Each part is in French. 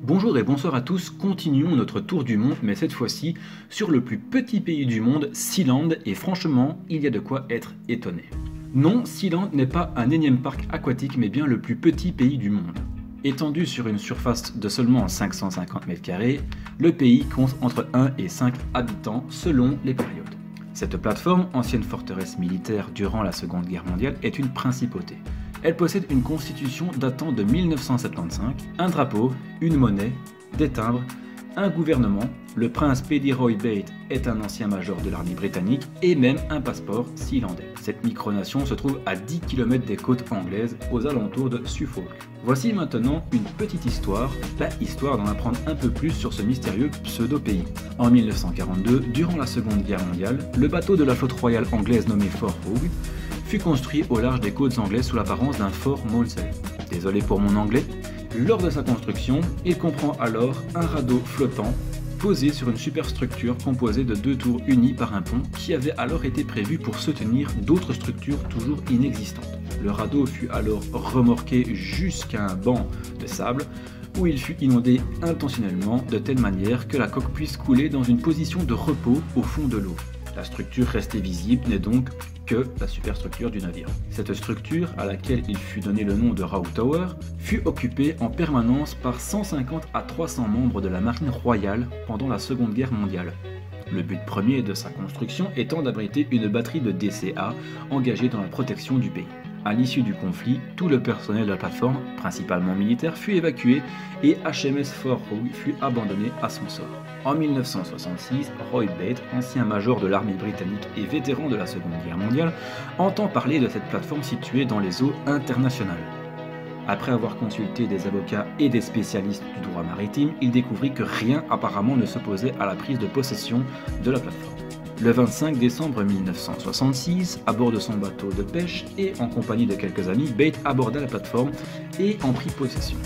Bonjour et bonsoir à tous, continuons notre tour du monde, mais cette fois-ci sur le plus petit pays du monde, Sealand, et franchement, il y a de quoi être étonné. Non, Sealand n'est pas un énième parc aquatique, mais bien le plus petit pays du monde. Étendu sur une surface de seulement 550 m², le pays compte entre 1 et 5 habitants selon les périodes. Cette plateforme, ancienne forteresse militaire durant la Seconde Guerre mondiale, est une principauté. Elle possède une constitution datant de 1975, un drapeau, une monnaie, des timbres, un gouvernement, le prince Paddy Roy Bate est un ancien major de l'armée britannique et même un passeport sealandais. Cette micronation se trouve à 10 km des côtes anglaises, aux alentours de Suffolk. Voici maintenant une petite histoire, histoire d'en apprendre un peu plus sur ce mystérieux pseudo-pays. En 1942, durant la Seconde Guerre mondiale, le bateau de la flotte royale anglaise nommé Fort Hugh fut construit au large des côtes anglaises sous l'apparence d'un fort Molesey. Désolé pour mon anglais. Lors de sa construction, il comprend alors un radeau flottant posé sur une superstructure composée de 2 tours unies par un pont qui avait alors été prévu pour soutenir d'autres structures toujours inexistantes. Le radeau fut alors remorqué jusqu'à un banc de sable où il fut inondé intentionnellement de telle manière que la coque puisse couler dans une position de repos au fond de l'eau. La structure restée visible n'est donc que la superstructure du navire. Cette structure, à laquelle il fut donné le nom de Row Tower, fut occupée en permanence par 150 à 300 membres de la marine royale pendant la Seconde Guerre mondiale. Le but premier de sa construction étant d'abriter une batterie de DCA engagée dans la protection du pays. À l'issue du conflit, tout le personnel de la plateforme, principalement militaire, fut évacué et HMS Fort Hugh fut abandonné à son sort. En 1966, Roy Bate, ancien major de l'armée britannique et vétéran de la Seconde Guerre mondiale, entend parler de cette plateforme située dans les eaux internationales. Après avoir consulté des avocats et des spécialistes du droit maritime, il découvrit que rien apparemment ne s'opposait à la prise de possession de la plateforme. Le 25 décembre 1966, à bord de son bateau de pêche et en compagnie de quelques amis, Bate aborda la plateforme et en prit possession.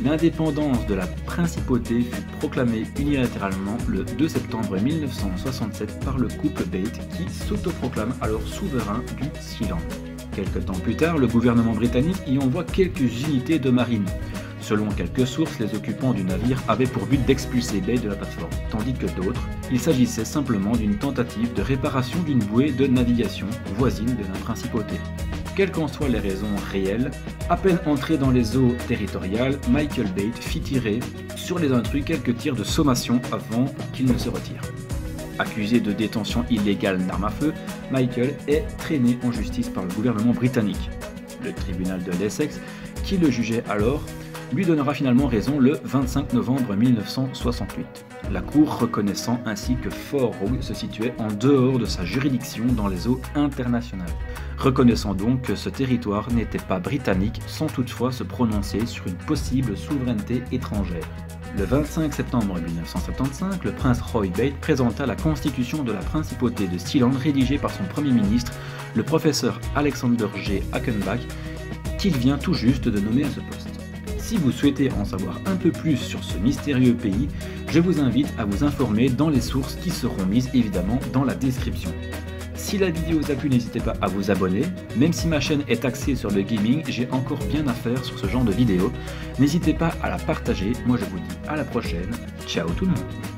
L'indépendance de la principauté fut proclamée unilatéralement le 2 septembre 1967 par le couple Bate qui s'autoproclame alors souverain du Sealand. Quelque temps plus tard, le gouvernement britannique y envoie quelques unités de marine. Selon quelques sources, les occupants du navire avaient pour but d'expulser Bate de la plateforme, tandis que d'autres, il s'agissait simplement d'une tentative de réparation d'une bouée de navigation voisine de la principauté. Quelles qu'en soient les raisons réelles, à peine entré dans les eaux territoriales, Michael Bate fit tirer sur les intrus quelques tirs de sommation avant qu'il ne se retire. Accusé de détention illégale d'armes à feu, Michael est traîné en justice par le gouvernement britannique. Le tribunal de l'Essex, qui le jugeait alors, lui donnera finalement raison le 25 novembre 1968, la Cour reconnaissant ainsi que Fort Hugh se situait en dehors de sa juridiction dans les eaux internationales, reconnaissant donc que ce territoire n'était pas britannique sans toutefois se prononcer sur une possible souveraineté étrangère. Le 25 septembre 1975, le prince Roy Bate présenta la constitution de la principauté de Sealand rédigée par son premier ministre, le professeur Alexander G. Hackenbach, qu'il vient tout juste de nommer à ce poste. Si vous souhaitez en savoir un peu plus sur ce mystérieux pays, je vous invite à vous informer dans les sources qui seront mises évidemment dans la description. Si la vidéo vous a plu, n'hésitez pas à vous abonner. Même si ma chaîne est axée sur le gaming, j'ai encore bien à faire sur ce genre de vidéo. N'hésitez pas à la partager. Moi je vous dis à la prochaine. Ciao tout le monde.